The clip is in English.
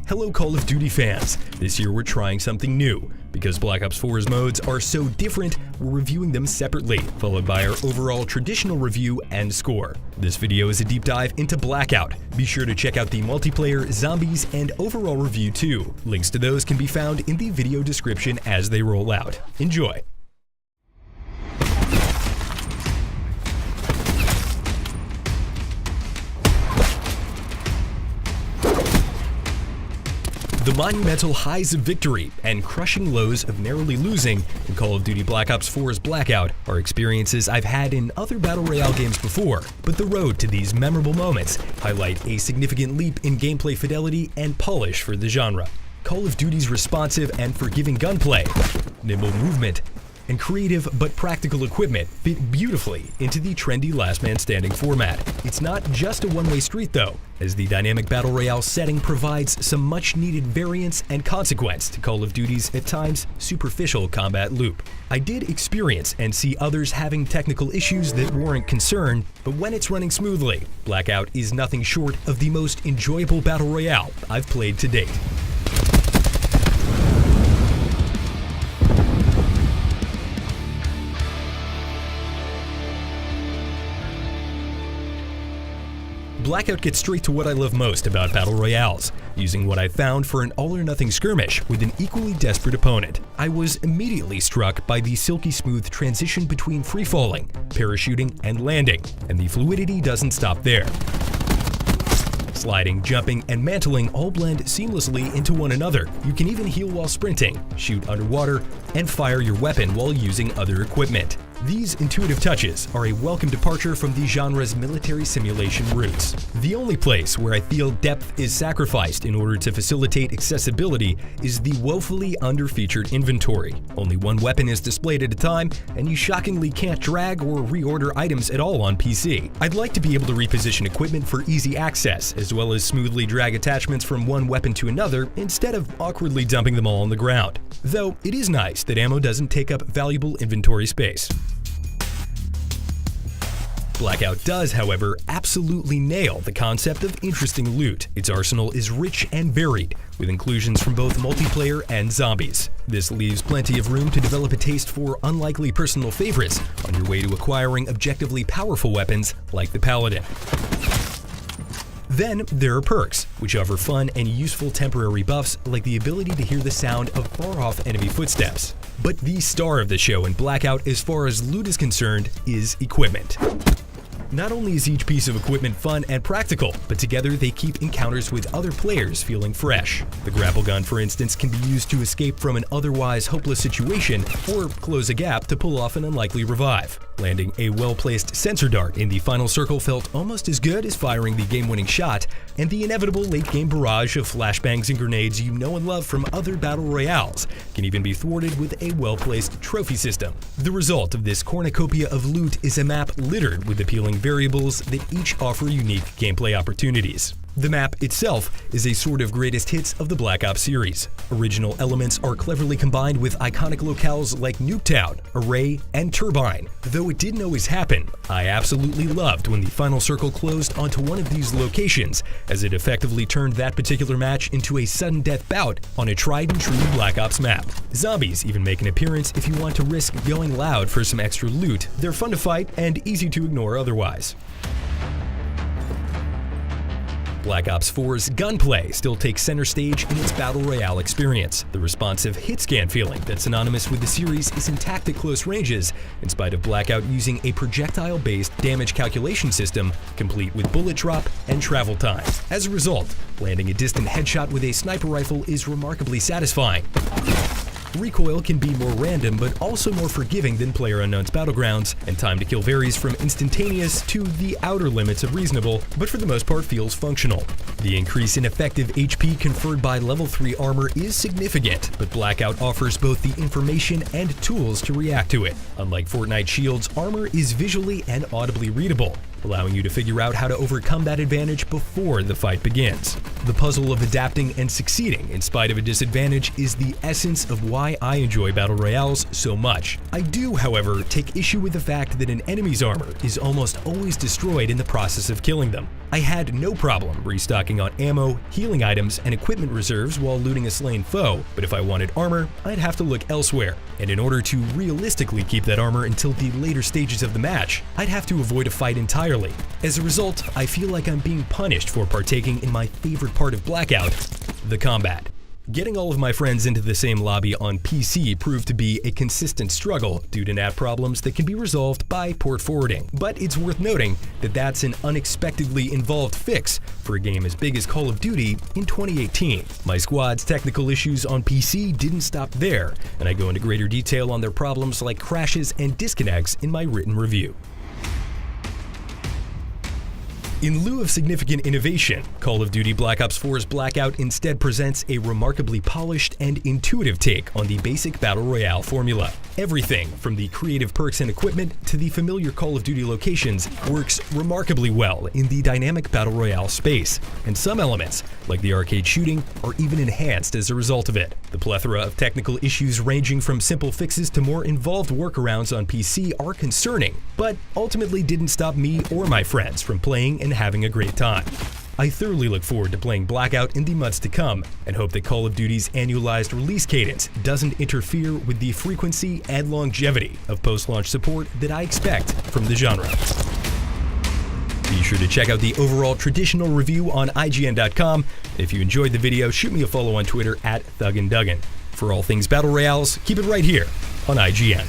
Hello Call of Duty fans, this year we're trying something new. Because Black Ops 4's modes are so different, we're reviewing them separately, followed by our overall traditional review and score. This video is a deep dive into Blackout. Be sure to check out the multiplayer, zombies, and overall review too. Links to those can be found in the video description as they roll out. Enjoy! The monumental highs of victory and crushing lows of narrowly losing in Call of Duty Black Ops 4's Blackout are experiences I've had in other Battle Royale games before, but the road to these memorable moments highlight a significant leap in gameplay fidelity and polish for the genre. Call of Duty's responsive and forgiving gunplay, nimble movement, and creative but practical equipment fit beautifully into the trendy last man standing format. It's not just a one-way street though, as the dynamic Battle Royale setting provides some much-needed variance and consequence to Call of Duty's, at times, superficial combat loop. I did experience and see others having technical issues that warrant concern, but when it's running smoothly, Blackout is nothing short of the most enjoyable Battle Royale I've played to date. Blackout gets straight to what I love most about Battle Royales, using what I found for an all-or-nothing skirmish with an equally desperate opponent. I was immediately struck by the silky smooth transition between free-falling, parachuting, and landing, and the fluidity doesn't stop there. Sliding, jumping, and mantling all blend seamlessly into one another. You can even heal while sprinting, shoot underwater, and fire your weapon while using other equipment. These intuitive touches are a welcome departure from the genre's military simulation roots. The only place where I feel depth is sacrificed in order to facilitate accessibility is the woefully underfeatured inventory. Only one weapon is displayed at a time, and you shockingly can't drag or reorder items at all on PC. I'd like to be able to reposition equipment for easy access, as well as smoothly drag attachments from one weapon to another instead of awkwardly dumping them all on the ground. Though it is nice that ammo doesn't take up valuable inventory space. Blackout does, however, absolutely nail the concept of interesting loot. Its arsenal is rich and varied, with inclusions from both multiplayer and zombies. This leaves plenty of room to develop a taste for unlikely personal favorites on your way to acquiring objectively powerful weapons like the Paladin. Then there are perks, which offer fun and useful temporary buffs like the ability to hear the sound of far-off enemy footsteps. But the star of the show in Blackout as far as loot is concerned is equipment. Not only is each piece of equipment fun and practical, but together they keep encounters with other players feeling fresh. The grapple gun, for instance, can be used to escape from an otherwise hopeless situation or close a gap to pull off an unlikely revive. Landing a well-placed sensor dart in the final circle felt almost as good as firing the game-winning shot, and the inevitable late-game barrage of flashbangs and grenades you know and love from other Battle Royales can even be thwarted with a well-placed trophy system. The result of this cornucopia of loot is a map littered with appealing variables that each offer unique gameplay opportunities. The map itself is a sort of greatest hits of the Black Ops series. Original elements are cleverly combined with iconic locales like Nuketown, Array, and Turbine. Though it didn't always happen, I absolutely loved when the final circle closed onto one of these locations, as it effectively turned that particular match into a sudden death bout on a tried and true Black Ops map. Zombies even make an appearance if you want to risk going loud for some extra loot. They're fun to fight and easy to ignore otherwise. Black Ops 4's gunplay still takes center stage in its Battle Royale experience. The responsive hit-scan feeling that's synonymous with the series is intact at close ranges, in spite of Blackout using a projectile-based damage calculation system, complete with bullet drop and travel time. As a result, landing a distant headshot with a sniper rifle is remarkably satisfying. Recoil can be more random but also more forgiving than PlayerUnknown's Battlegrounds, and time to kill varies from instantaneous to the outer limits of reasonable, but for the most part feels functional. The increase in effective HP conferred by level 3 armor is significant, but Blackout offers both the information and tools to react to it. Unlike Fortnite Shield's, armor is visually and audibly readable, allowing you to figure out how to overcome that advantage before the fight begins. The puzzle of adapting and succeeding in spite of a disadvantage is the essence of why I enjoy Battle Royales so much. I do, however, take issue with the fact that an enemy's armor is almost always destroyed in the process of killing them. I had no problem restocking on ammo, healing items, and equipment reserves while looting a slain foe, but if I wanted armor, I'd have to look elsewhere. And in order to realistically keep that armor until the later stages of the match, I'd have to avoid a fight entirely. As a result, I feel like I'm being punished for partaking in my favorite part of Blackout, the combat. Getting all of my friends into the same lobby on PC proved to be a consistent struggle due to NAT problems that can be resolved by port forwarding. But it's worth noting that that's an unexpectedly involved fix for a game as big as Call of Duty in 2018. My squad's technical issues on PC didn't stop there, and I go into greater detail on their problems like crashes and disconnects in my written review. In lieu of significant innovation, Call of Duty Black Ops 4's Blackout instead presents a remarkably polished and intuitive take on the basic Battle Royale formula. Everything from the creative perks and equipment to the familiar Call of Duty locations works remarkably well in the dynamic Battle Royale space, and some elements, like the arcade shooting, are even enhanced as a result of it. The plethora of technical issues ranging from simple fixes to more involved workarounds on PC are concerning, but ultimately didn't stop me or my friends from playing and having a great time. I thoroughly look forward to playing Blackout in the months to come and hope that Call of Duty's annualized release cadence doesn't interfere with the frequency and longevity of post-launch support that I expect from the genre. Be sure to check out the overall traditional review on IGN.com. If you enjoyed the video, shoot me a follow on Twitter @ThugandDuggan. For all things Battle Royales, keep it right here on IGN.